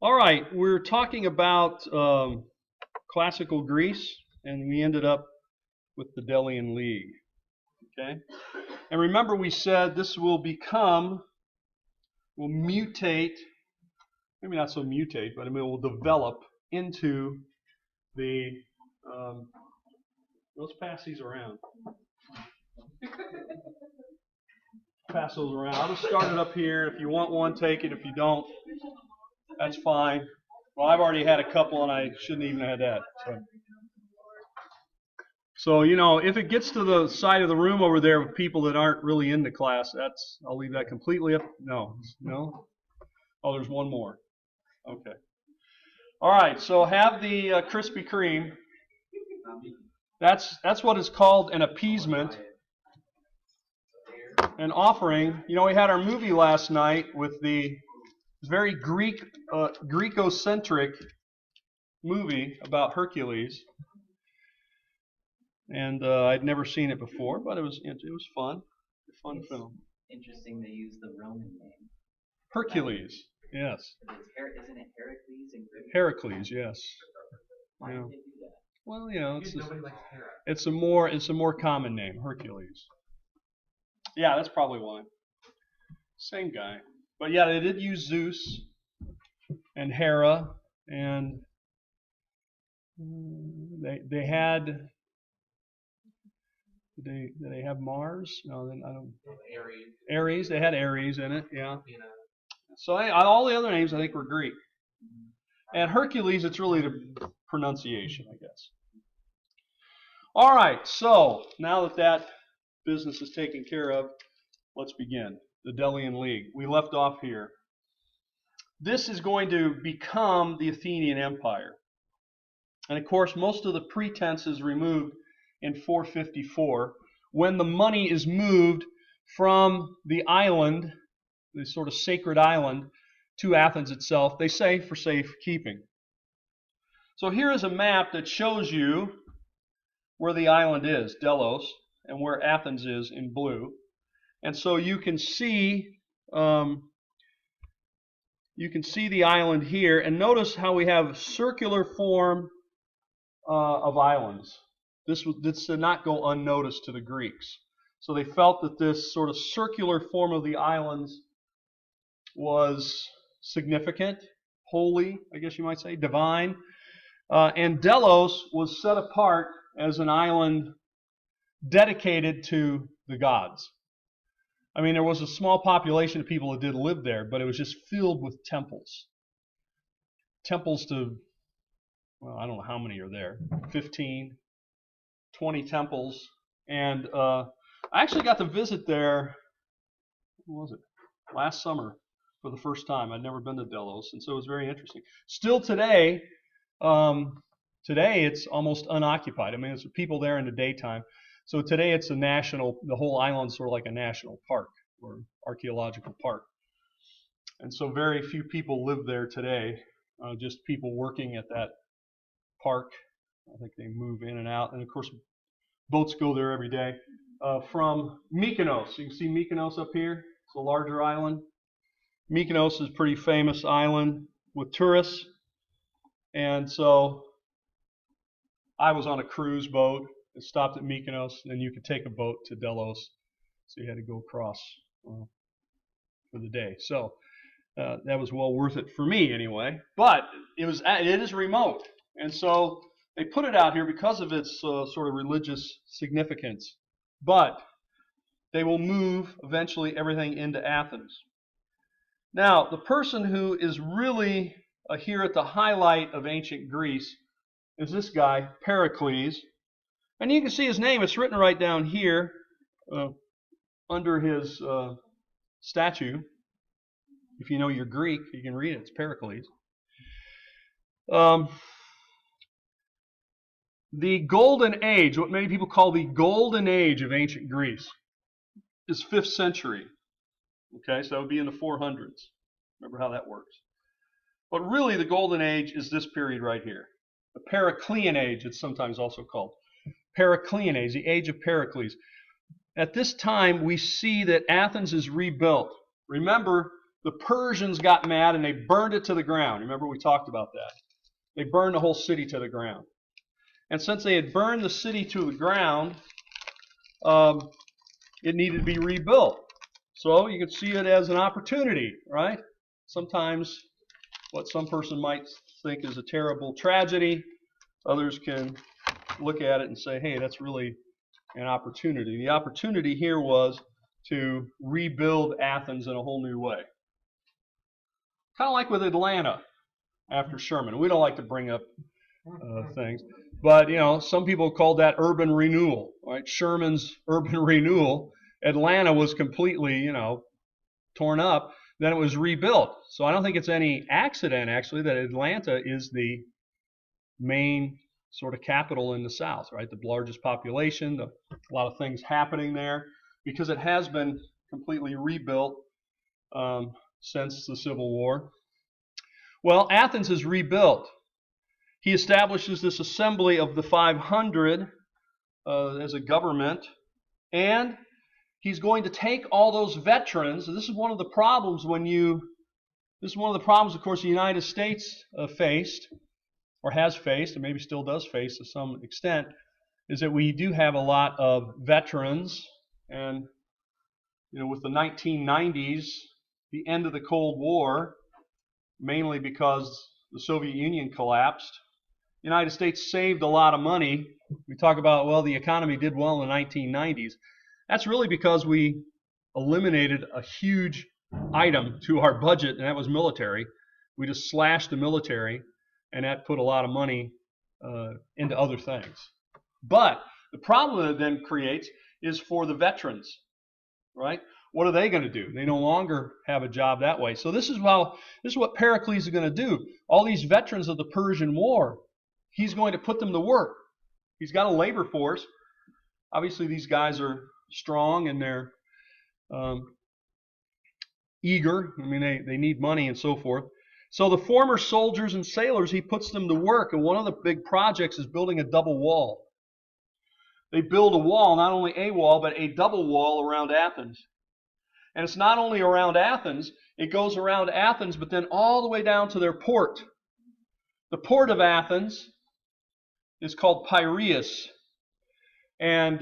All right, we're talking about classical Greece, and we ended up with the Delian League. Okay, and remember we said this will mutate, maybe not so mutate, but it will develop into the. Let's pass these around. Pass those around. I'll just start it up here. If you want one, take it. If you don't, that's fine. Well, I've already had a couple, and I shouldn't even have had that. So if it gets to the side of the room over there with people that aren't really into class, I'll leave that completely up. No. Oh, there's one more. Okay. All right. So have the Krispy Kreme. That's what is called an appeasement. An offering. We had our movie last night with the very Greco-centric movie about Hercules, and I'd never seen it before, but it was fun. A fun film. Interesting they use the Roman name. Hercules, yes. Isn't it Heracles in Greek? Heracles, yes. Why did they do that? Well, it's a more common name, Hercules. Yeah, that's probably why. Same guy. But yeah, they did use Zeus and Hera, and they had. Did they have Mars? No, then I don't. Ares. Ares. They had Ares in it. Yeah. So all the other names I think were Greek. And Hercules, it's really the pronunciation, I guess. All right. So now that business is taken care of, let's begin. The Delian League. We left off here. This is going to become the Athenian Empire. And of course, most of the pretense is removed in 454 when the money is moved from the island, the sort of sacred island, to Athens itself, they say for safekeeping. So here is a map that shows you where the island is, Delos, and where Athens is in blue. And so you can see the island here, and notice how we have circular form of islands. This did not go unnoticed to the Greeks. So they felt that this sort of circular form of the islands was significant, holy, I guess you might say, divine. And Delos was set apart as an island dedicated to the gods. I mean, there was a small population of people that did live there, but it was just filled with temples. Temples to, well, I don't know how many are there, 15, 20 temples. And I actually got to visit there, when was it? Last summer for the first time. I'd never been to Delos, and so it was very interesting. Still today it's almost unoccupied. I mean, there's people there in the daytime. So today it's the whole island's sort of like a national park or archaeological park. And so very few people live there today, just people working at that park. I think they move in and out. And of course, boats go there every day. From Mykonos, you can see Mykonos up here. It's a larger island. Mykonos is a pretty famous island with tourists. And so I was on a cruise boat. It stopped at Mykonos, and you could take a boat to Delos, so you had to go across for the day. So that was well worth it for me, anyway. But it is remote, and so they put it out here because of its sort of religious significance. But they will move eventually everything into Athens. Now, the person who is really here at the highlight of ancient Greece is this guy, Pericles. And you can see his name. It's written right down here under his statue. If you know your Greek, you can read it. It's Pericles. The golden age, what many people call the golden age of ancient Greece, is 5th century. Okay, so that would be in the 400s. Remember how that works. But really, the golden age is this period right here. The Periclean age, it's sometimes also called. Periclean age, the age of Pericles. At this time, we see that Athens is rebuilt. Remember, the Persians got mad and they burned it to the ground. Remember we talked about that. They burned the whole city to the ground. And since they had burned the city to the ground, it needed to be rebuilt. So you could see it as an opportunity, right? Sometimes what some person might think is a terrible tragedy, others can look at it and say, hey, that's really an opportunity. The opportunity here was to rebuild Athens in a whole new way. Kind of like with Atlanta after Sherman. We don't like to bring up things, but some people called that urban renewal, right? Sherman's urban renewal. Atlanta was completely, torn up. Then it was rebuilt. So I don't think it's any accident, actually, that Atlanta is the main sort of capital in the South, right? The largest population, a lot of things happening there, because it has been completely rebuilt since the Civil War. Well, Athens is rebuilt. He establishes this assembly of the 500 as a government, and he's going to take all those veterans. And this is one of the problems of course, the United States faced, or has faced, and maybe still does face to some extent, is that we do have a lot of veterans. And with the 1990s, the end of the Cold War, mainly because the Soviet Union collapsed, the United States saved a lot of money. We talk about, well, the economy did well in the 1990s. That's really because we eliminated a huge item to our budget, and that was military. We just slashed the military, and that put a lot of money into other things. But the problem that it then creates is for the veterans, right? What are they going to do? They no longer have a job that way. So this is what Pericles is going to do. All these veterans of the Persian War, he's going to put them to work. He's got a labor force. Obviously, these guys are strong and they're eager. I mean, they need money and so forth. So the former soldiers and sailors, he puts them to work. And one of the big projects is building a double wall. They build a wall, not only a wall, but a double wall around Athens. And it's not only around Athens, it goes around Athens, but then all the way down to their port. The port of Athens is called Piraeus. And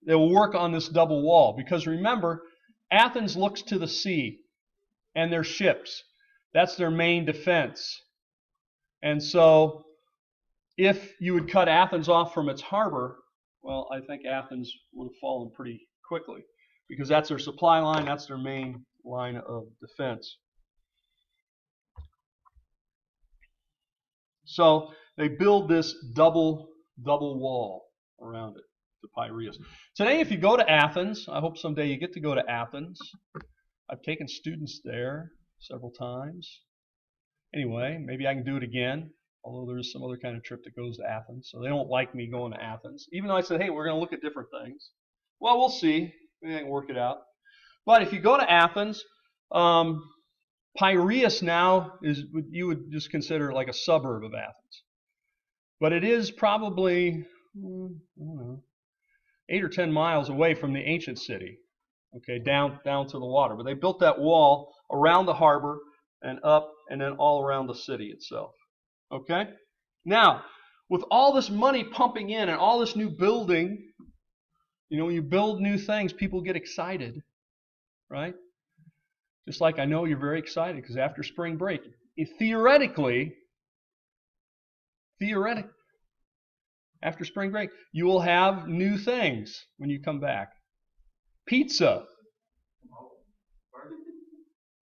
they will work on this double wall. Because remember, Athens looks to the sea and their ships. That's their main defense. And so if you would cut Athens off from its harbor, well, I think Athens would have fallen pretty quickly. Because that's their supply line, that's their main line of defense. So they build this double wall around it, the Piraeus. Today, if you go to Athens, I hope someday you get to go to Athens. I've taken students there several times. Anyway, maybe I can do it again, although there's some other kind of trip that goes to Athens. So they don't like me going to Athens, even though I said, hey, we're going to look at different things. Well, we'll see. We can work it out. But if you go to Athens, Piraeus now is, you would just consider like a suburb of Athens. But it is probably, I don't know, 8 or 10 miles away from the ancient city, okay, down to the water. But they built that wall around the harbor and up and then all around the city itself. Okay? Now, with all this money pumping in and all this new building, when you build new things, people get excited, right? Just like I know you're very excited because after spring break, theoretically, after spring break, you will have new things when you come back. Pizza,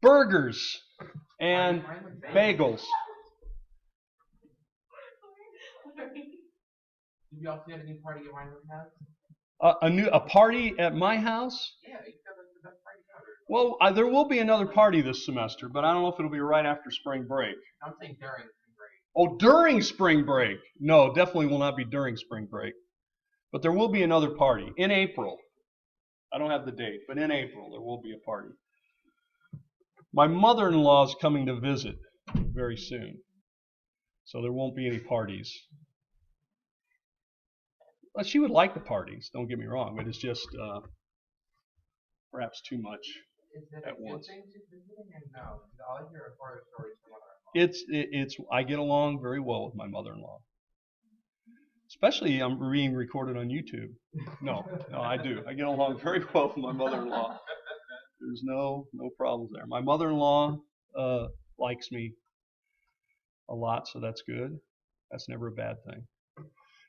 burgers, and bagels. Did you also have a new party at Reinhardt House? A party at my house? Yeah, you said that's the best party ever. Well, there will be another party this semester, but I don't know if it'll be right after spring break. I'm saying during spring break. Oh, during spring break. No, definitely will not be during spring break. But there will be another party in April. I don't have the date, but in April there will be a party. My mother-in-law is coming to visit very soon, so there won't be any parties. Well, she would like the parties, don't get me wrong, but it's just perhaps too much Is it at a good once. thing she's visiting and no? Because all I hear are horror stories from mother-in-law. I get along very well with my mother-in-law. Especially I'm being recorded on YouTube. No, I do. I get along very well with my mother-in-law. There's no problems there. My mother-in-law likes me a lot, so that's good. That's never a bad thing.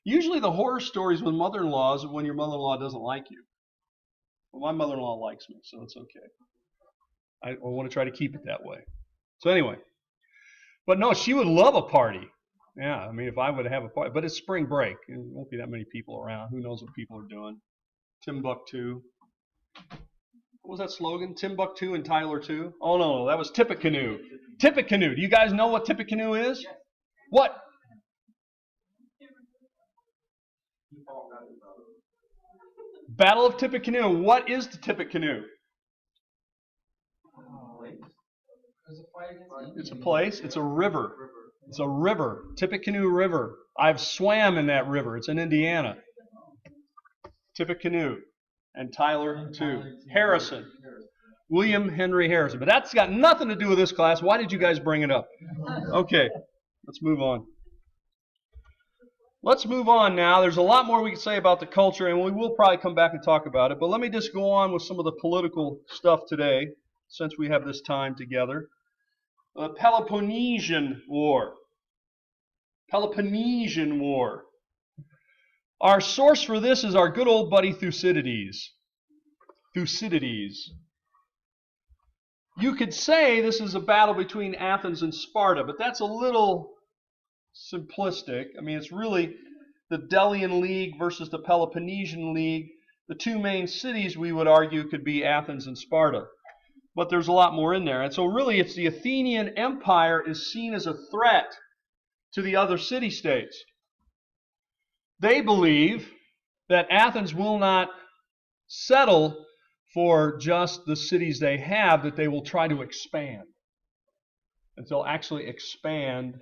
Usually the horror stories with mother-in-laws are when your mother-in-law doesn't like you. Well, my mother-in-law likes me, so it's okay. I want to try to keep it that way. So anyway, but no, she would love a party. Yeah, I mean, if I would have a party, but it's spring break. There won't be that many people around. Who knows what people are doing? Timbuktu. What was that slogan? Timbuktu and Tyler too? Oh no, that was Tippecanoe. Tippecanoe. Do you guys know what Tippecanoe is? What? Battle of Tippecanoe. What is the Tippecanoe? It's a place. It's a river. It's a river. Tippecanoe River. I've swam in that river. It's in Indiana. Tippecanoe. And Tyler too. Harrison. William Henry Harrison. But that's got nothing to do with this class. Why did you guys bring it up? Okay. Let's move on. Let's move on now. There's a lot more we can say about the culture, and we will probably come back and talk about it. But let me just go on with some of the political stuff today, since we have this time together. The Peloponnesian War. Peloponnesian War. Our source for this is our good old buddy Thucydides. Thucydides. You could say this is a battle between Athens and Sparta, but that's a little simplistic. I mean, it's really the Delian League versus the Peloponnesian League. The two main cities, we would argue, could be Athens and Sparta. But there's a lot more in there. And so really it's the Athenian Empire is seen as a threat to the other city-states. They believe that Athens will not settle for just the cities they have, that they will try to expand. And they'll actually expand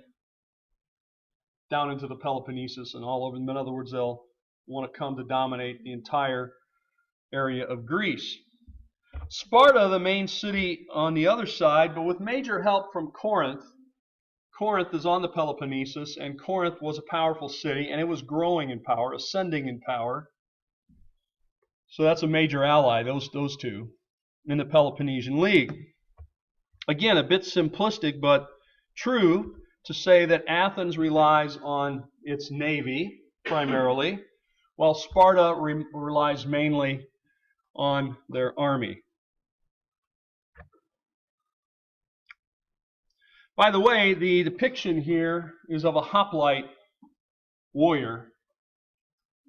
down into the Peloponnesus and all over. In other words, they'll want to come to dominate the entire area of Greece. Sparta, the main city on the other side, but with major help from Corinth. Corinth is on the Peloponnesus, and Corinth was a powerful city, and it was growing in power, ascending in power. So that's a major ally, those two, in the Peloponnesian League. Again, a bit simplistic, but true to say that Athens relies on its navy, primarily, while Sparta relies mainly on their army. By the way, the depiction here is of a hoplite warrior.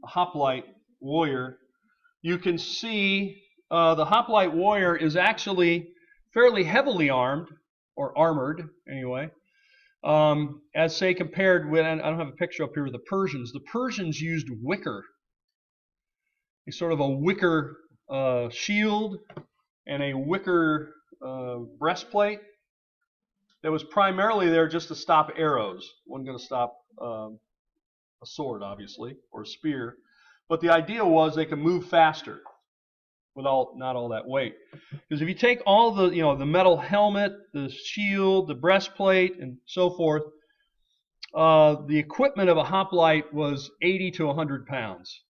A hoplite warrior. You can see the hoplite warrior is actually fairly heavily armed, or armored anyway, as say compared with, and I don't have a picture up here of the Persians. The Persians used wicker. It's sort of a wicker shield and a wicker breastplate that was primarily there just to stop arrows. Wasn't going to stop a sword, obviously, or a spear. But the idea was they could move faster with not all that weight. Because if you take all the, the metal helmet, the shield, the breastplate, and so forth, the equipment of a hoplite was 80 to 100 pounds.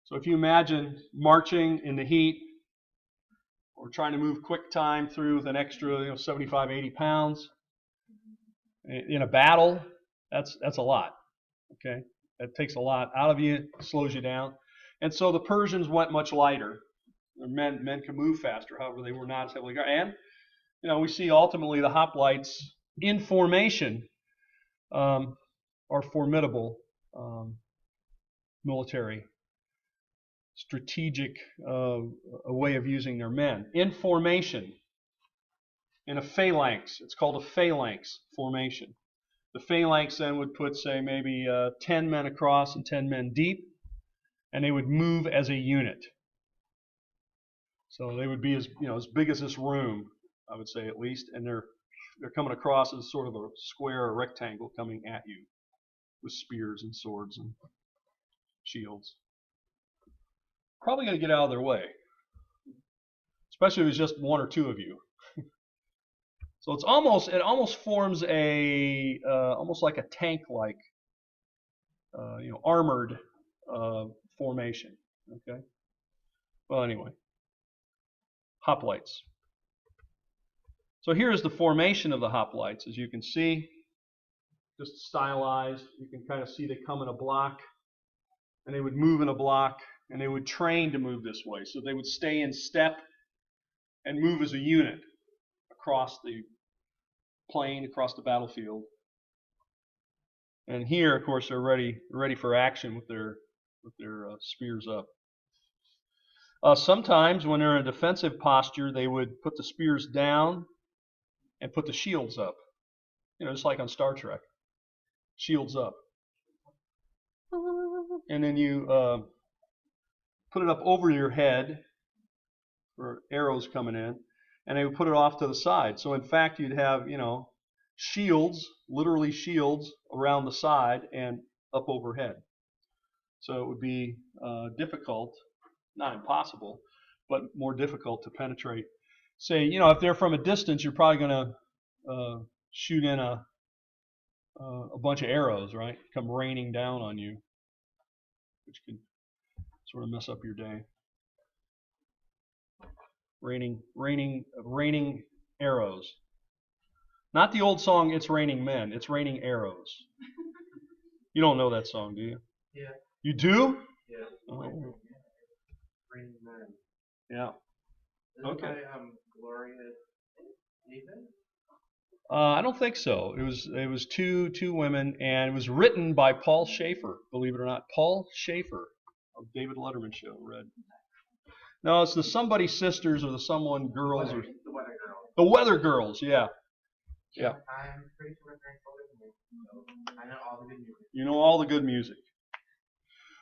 So if you imagine marching in the heat, or trying to move quick time through with an extra 75, 80 pounds in a battle, that's a lot. Okay, that takes a lot out of you, slows you down. And so the Persians went much lighter. Men could move faster, however, they were not as heavily guarded. And we see ultimately the hoplites in formation are formidable military strategic a way of using their men. In formation, in a phalanx. It's called a phalanx formation. The phalanx then would put, say, maybe 10 men across and 10 men deep, and they would move as a unit. So they would be as big as this room, I would say at least, and they're coming across as sort of a square or rectangle coming at you with spears and swords and shields. Probably going to get out of their way, especially if it's just one or two of you. So it almost forms a almost like a tank-like, armored formation. Okay. Well, anyway, hoplites. So here's the formation of the hoplites, as you can see, just stylized. You can kind of see they come in a block, and they would move in a block, and they would train to move this way. So they would stay in step and move as a unit across the plain, across the battlefield. And here, of course, they're ready for action with their spears up. Sometimes when they're in a defensive posture, they would put the spears down and put the shields up. Just like on Star Trek. Shields up. And then you put it up over your head for arrows coming in, and they would put it off to the side. So in fact, you'd have, shields, literally shields, around the side and up overhead. So it would be difficult, not impossible, but more difficult to penetrate. Say, if they're from a distance, you're probably going to shoot in a bunch of arrows, right? Come raining down on you, which can sort of mess up your day. Raining arrows. Not the old song, It's Raining Men. It's Raining Arrows. You don't know that song, do you? Yeah. You do? Yeah. Oh. Raining Men. Yeah. Isn't Okay. by, Gloria Stephen? I don't think so. It was two women, and it was written by Paul Schaefer. Believe it or not, Paul Schaefer of David Letterman show. Read. No, it's the Somebody Sisters or the Someone Girls or The Weather Girls. the Weather Girls. Yeah. Yeah. I'm pretty sure my parents told it to me, so I know all the good music. You know all the good music.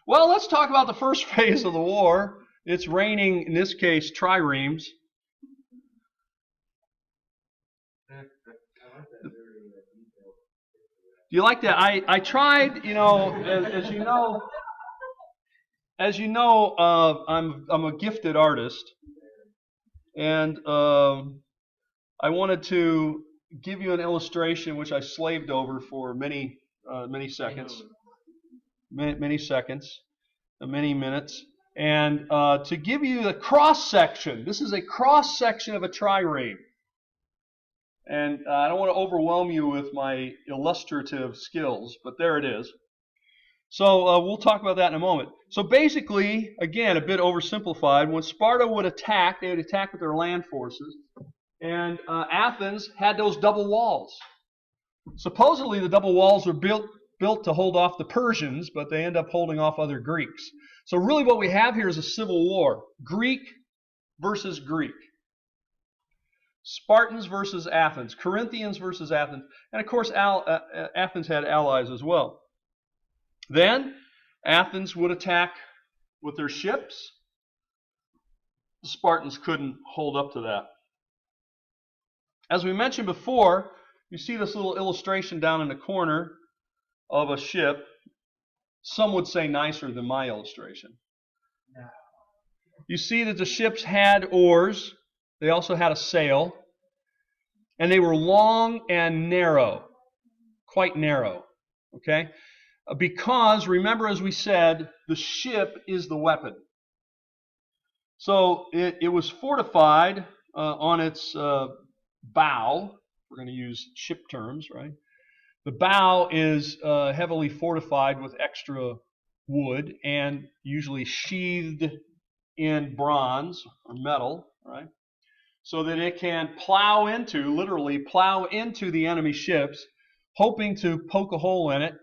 Well, let's talk about the first phase of the war. It's raining, in this case, triremes. Do you like that? I tried, as you know, I'm a gifted artist, and I wanted to give you an illustration which I slaved over for many seconds, many minutes, and to give you the cross section. This is a cross section of a trireme. And I don't want to overwhelm you with my illustrative skills, but there it is. So we'll talk about that in a moment. So basically, again, a bit oversimplified, when Sparta would attack, they would attack with their land forces. And Athens had those double walls. Supposedly the double walls were built to hold off the Persians, but they end up holding off other Greeks. So really what we have here is a civil war. Greek versus Greek. Spartans versus Athens, Corinthians versus Athens, and of course Athens had allies as well. Then Athens would attack with their ships. The Spartans couldn't hold up to that. As we mentioned before, you see this little illustration down in the corner of a ship. Some would say nicer than my illustration. No. You see that the ships had oars. They also had a sail, and they were long and narrow, quite narrow, okay? Because, remember as we said, the ship is the weapon. So it was fortified on its bow. We're going to use ship terms, right? The bow is heavily fortified with extra wood and usually sheathed in bronze or metal, right? So that it can literally plow into the enemy ships, hoping to poke a hole in it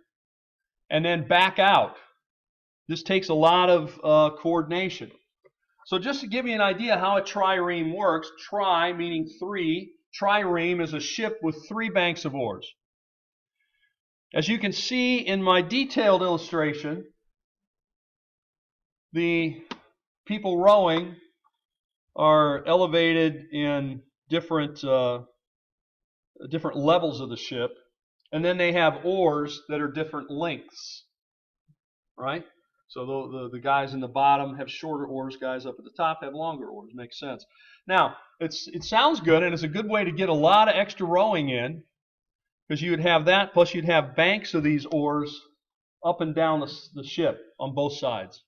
and then back out. This takes a lot of coordination. So just to give you an idea how a trireme works, tri meaning three, trireme is a ship with 3 banks of oars. As you can see in my detailed illustration, the people rowing are elevated in different levels of the ship, and then they have oars that are different lengths, right? So the guys in the bottom have shorter oars, guys up at the top have longer oars. Makes sense. Now, it sounds good, and it's a good way to get a lot of extra rowing in, because you would have that, plus you'd have banks of these oars up and down the ship on both sides.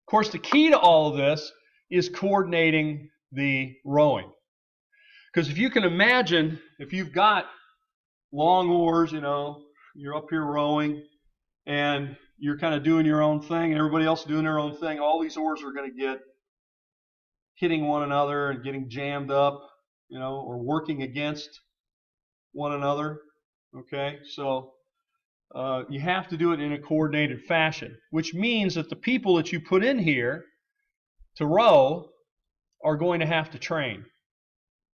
Of course, the key to all of this is coordinating the rowing. Because if you can imagine, if you've got long oars, you're up here rowing, and you're kind of doing your own thing, and everybody else is doing their own thing, all these oars are going to get hitting one another and getting jammed up, or working against one another. Okay, so you have to do it in a coordinated fashion, which means that the people that you put in here to row are going to have to train.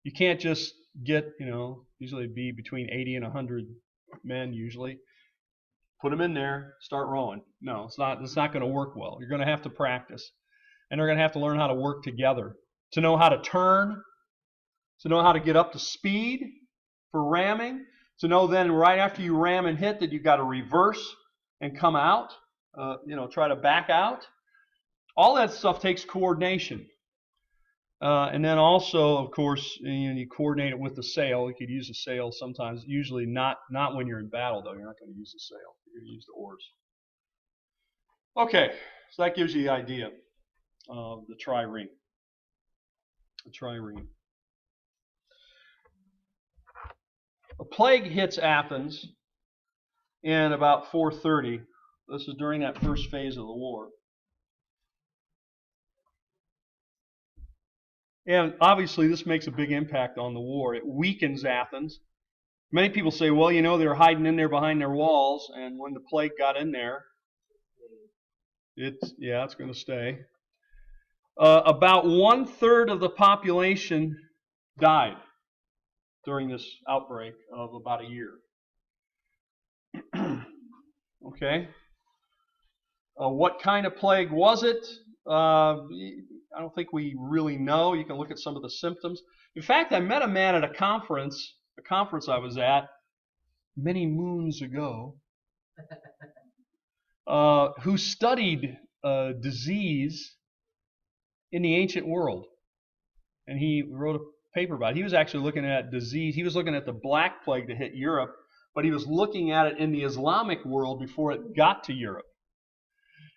You can't just get, usually it'd be between 80 and 100 men usually. Put them in there, start rowing. No, it's not going to work well. You're going to have to practice. And they're going to have to learn how to work together, to know how to turn, to know how to get up to speed for ramming, to know then right after you ram and hit that you've got to reverse and come out, try to back out. All that stuff takes coordination. And then also, of course, you coordinate it with the sail. You could use the sail sometimes, usually not when you're in battle, though. You're not going to use the sail. You're going to use the oars. Okay, so that gives you the idea of the trireme. The trireme. A plague hits Athens in about 430. This is during that first phase of the war. And obviously this makes a big impact on the war. It weakens Athens. Many people say, well, they were hiding in there behind their walls, and when the plague got in there, it's going to stay. About 1/3 of the population died during this outbreak of about a year. Okay. What kind of plague was it? I don't think we really know. You can look at some of the symptoms. In fact, I met a man at a conference I was at many moons ago, who studied disease in the ancient world. And he wrote a paper about it. He was actually looking at disease. He was looking at the Black Plague that hit Europe, but he was looking at it in the Islamic world before it got to Europe.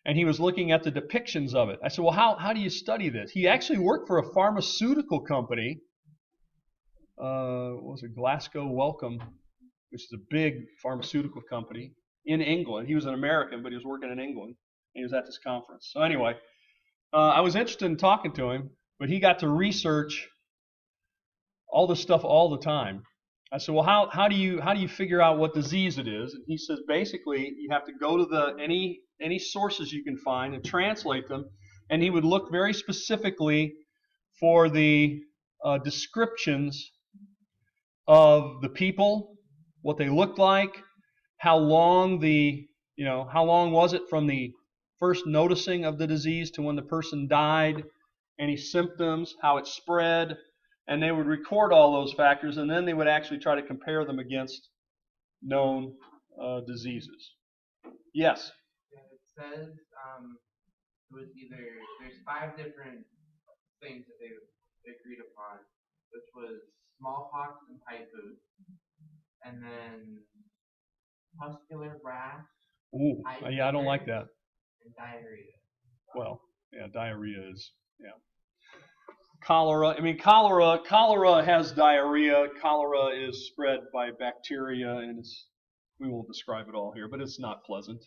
And he was looking at the depictions of it. I said, well, how do you study this? He actually worked for a pharmaceutical company. What was it? Glasgow Wellcome, which is a big pharmaceutical company in England. He was an American, but he was working in England. And he was at this conference. So anyway, I was interested in talking to him, but he got to research all this stuff all the time. I said, well, how do you figure out what disease it is? And he says, basically, you have to go to any sources you can find and translate them. And he would look very specifically for the descriptions of the people, what they looked like, how long was it from the first noticing of the disease to when the person died, any symptoms, how it spread. And they would record all those factors, and then they would actually try to compare them against known diseases. Yes? It says it was there's 5 different things that they agreed upon, which was smallpox and typhoid, and then pustular rash. Ooh, yeah, I don't like that. And diarrhea. Well, yeah, diarrhea is, yeah. Cholera. Cholera has diarrhea. Cholera is spread by bacteria, and we won't describe it all here, but it's not pleasant.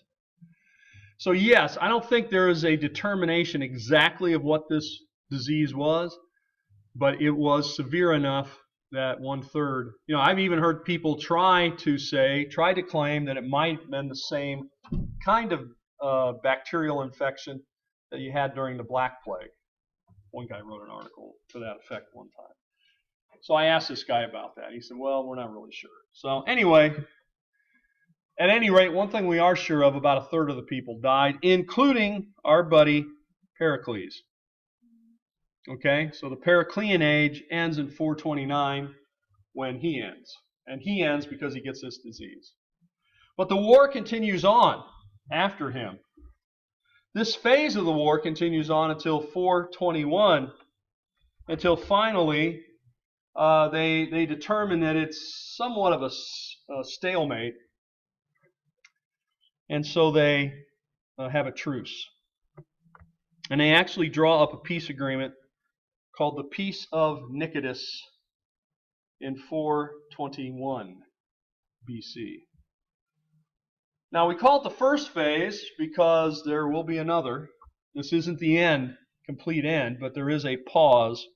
So yes, I don't think there is a determination exactly of what this disease was, but it was severe enough that 1/3. I've even heard people try to claim that it might have been the same kind of bacterial infection that you had during the Black Plague. One guy wrote an article to that effect one time. So I asked this guy about that. He said, well, we're not really sure. So anyway, at any rate, one thing we are sure of, about 1/3 of the people died, including our buddy Pericles. Okay, so the Periclean age ends in 429 when he ends. And he ends because he gets this disease. But the war continues on after him. This phase of the war continues on until 421, until finally they determine that it's somewhat of a stalemate, and so they have a truce. And they actually draw up a peace agreement called the Peace of Nicetas in 421 BC. Now we call it the first phase because there will be another. This isn't the end, complete end, but there is a pause,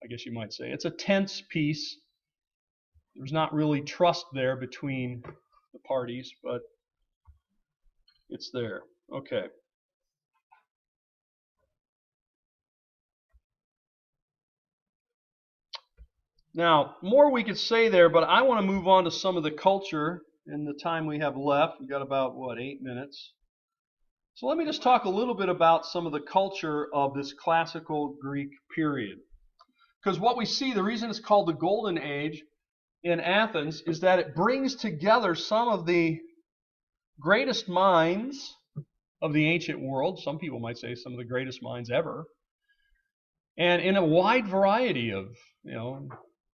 I guess you might say. It's a tense peace. There's not really trust there between the parties, but it's there. Okay. Now, more we could say there, but I want to move on to some of the culture in the time we have left. We've got about, 8 minutes. So let me just talk a little bit about some of the culture of this classical Greek period. Because what we see, the reason it's called the Golden Age in Athens is that it brings together some of the greatest minds of the ancient world. Some people might say some of the greatest minds ever. And in a wide variety of,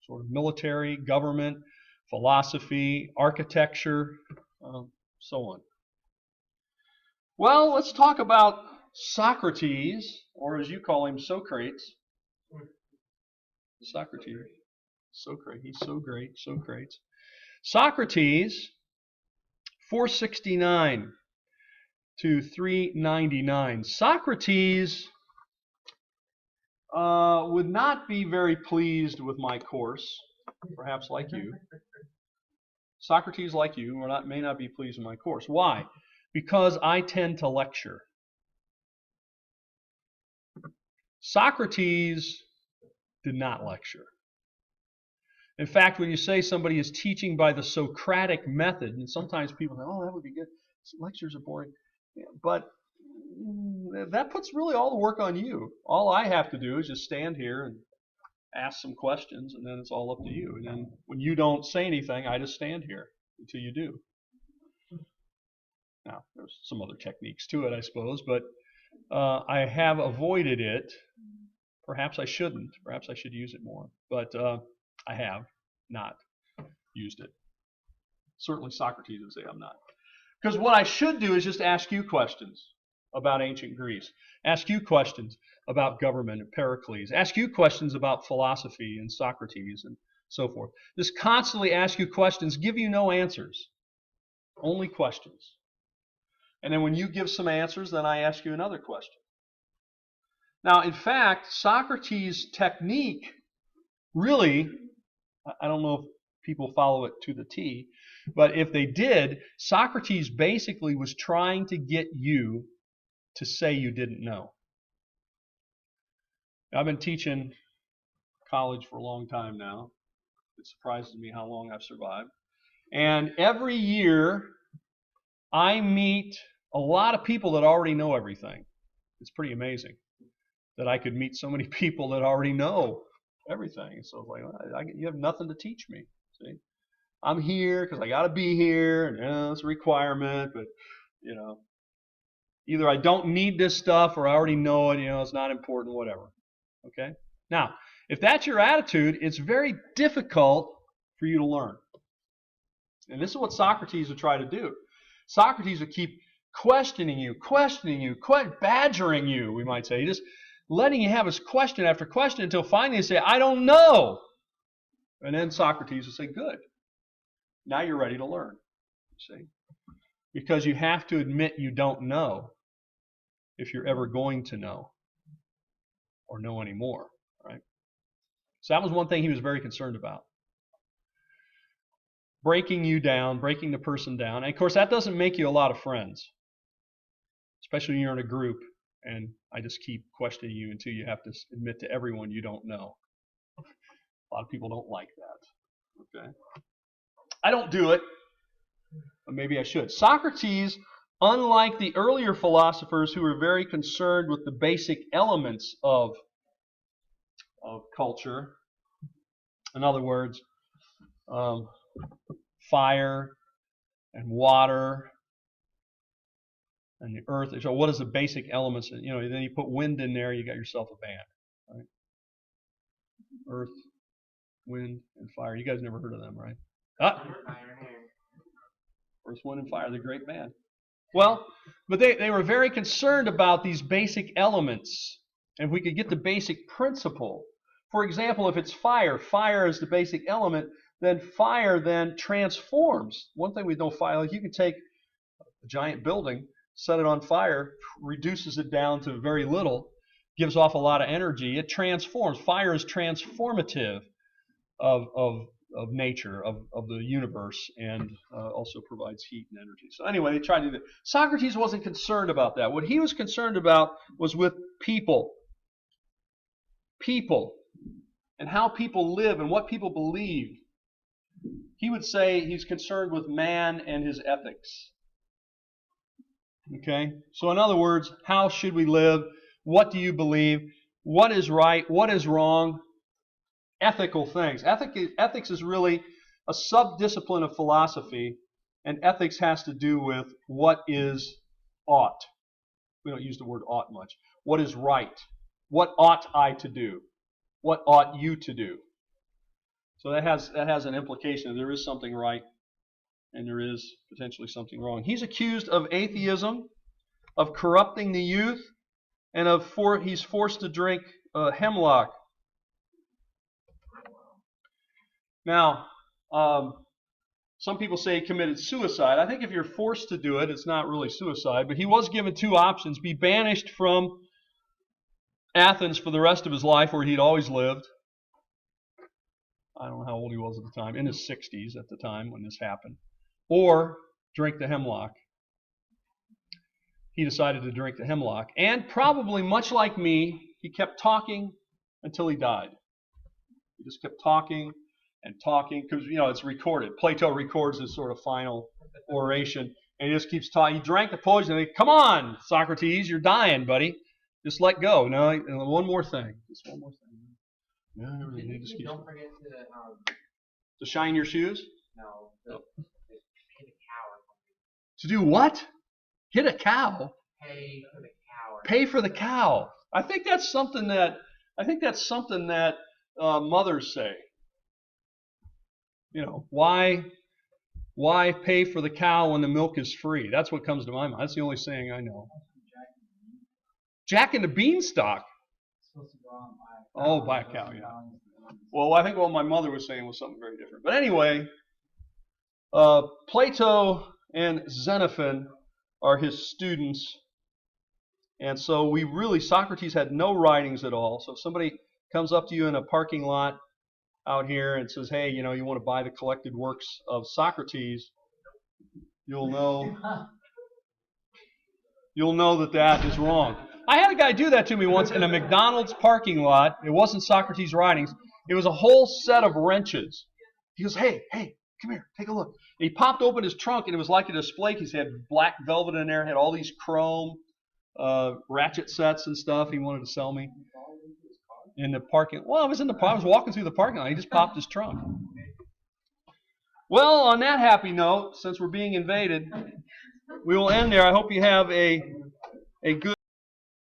sort of military, government, philosophy, architecture, so on. Well, let's talk about Socrates, or as you call him, Socrates. Socrates. Socrates. He's so great. Socrates. Socrates, 469 to 399. Socrates would not be very pleased with my course, perhaps like you. Socrates, like you, may not be pleased with my course. Why? Because I tend to lecture. Socrates did not lecture. In fact, when you say somebody is teaching by the Socratic method, and sometimes people say, oh, that would be good. Lectures are boring. Yeah, but that puts really all the work on you. All I have to do is just stand here and ask some questions, and then it's all up to you. And then when you don't say anything, I just stand here until you do. Now, there's some other techniques to it, I suppose, but I have avoided it. Perhaps I shouldn't. Perhaps I should use it more. But I have not used it. Certainly Socrates would say I'm not. Because what I should do is just ask you questions about ancient Greece. Ask you questions about government and Pericles. Ask you questions about philosophy and Socrates and so forth. Just constantly ask you questions, give you no answers. Only questions. And then when you give some answers, then I ask you another question. Now, in fact, Socrates' technique really, I don't know if people follow it to the T, but if they did, Socrates basically was trying to get you to say you didn't know. I've been teaching college for a long time now. It surprises me how long I've survived. And every year, I meet a lot of people that already know everything. It's pretty amazing that I could meet so many people that already know everything. So it's like, you have nothing to teach me. See, I'm here because I got to be here, and it's a requirement. But either I don't need this stuff or I already know it. It's not important, whatever. Okay. Now, if that's your attitude, it's very difficult for you to learn. And this is what Socrates would try to do. Socrates would keep questioning you, badgering you, we might say. Just letting you have his question after question until finally you say, I don't know. And then Socrates would say, good. Now you're ready to learn. See? Because you have to admit you don't know if you're ever going to know or know anymore. Right? So that was one thing he was very concerned about. Breaking you down, breaking the person down. And of course, that doesn't make you a lot of friends, especially when you're in a group and I just keep questioning you until you have to admit to everyone you don't know. A lot of people don't like that. Okay? I don't do it, but maybe I should. Socrates, unlike the earlier philosophers who were very concerned with the basic elements of culture, in other words, fire and water And the earth. So what is the basic elements? You know, then you put wind in there, you got yourself a band, right? Earth, wind, and fire. You guys never heard of them, right? Earth, wind, and fire, the great band. Well, but they were very concerned about these basic elements. And if we could get the basic principle. For example, if it's fire, fire is the basic element, then fire then transforms. One thing we know fire, like you can take a giant building, set it on fire, reduces it down to very little, gives off a lot of energy. It transforms. Fire is transformative of nature, of the universe, and also provides heat and energy. So anyway, they tried to do that. Socrates wasn't concerned about that. What he was concerned about was with people. People. And how people live and what people believe. He would say he's concerned with man and his ethics. Okay? So in other words, how should we live? What do you believe? What is right? What is wrong? Ethical things. Ethics is really a sub-discipline of philosophy, and ethics has to do with what is ought. We don't use the word ought much. What is right? What ought I to do? What ought you to do? So that has an implication. There is something right, and there is potentially something wrong. He's accused of atheism, of corrupting the youth, and he's forced to drink hemlock. Now, some people say he committed suicide. I think if you're forced to do it, it's not really suicide. But he was given two options: be banished from Athens for the rest of his life, where he'd always lived. I don't know how old he was at the time, in his 60s at the time when this happened. Or drink the hemlock. He decided to drink the hemlock. And probably much like me, he kept talking until he died. He just kept talking and talking, because, you know, it's recorded. Plato records his sort of final oration, and he just keeps talking. He drank the poison, and come on, Socrates, you're dying, buddy. Just let go. No, one more thing. Just one more thing. No, don't forget to shine your shoes? No, to hit a cow or something. To do what? Hit a cow? Pay for the cow. Pay for the cow. I think that's something that mothers say. You know, why pay for the cow when the milk is free? That's what comes to my mind. That's the only saying I know. Jack and the Beanstalk. Oh, buy a cow, yeah. Well, I think what my mother was saying was something very different. But anyway, Plato and Xenophon are his students. And so Socrates had no writings at all. So if somebody comes up to you in a parking lot out here and says, hey, you know, you want to buy the collected works of Socrates, you'll know that is wrong. I had a guy do that to me once in a McDonald's parking lot. It wasn't Socrates' writings. It was a whole set of wrenches. He goes, hey, come here, take a look. And he popped open his trunk, and it was like a display case. He had black velvet in there, had all these chrome ratchet sets and stuff he wanted to sell me. In the parking lot. Well, I was walking through the parking lot. He just popped his trunk. Well, on that happy note, since we're being invaded, we will end there. I hope you have a good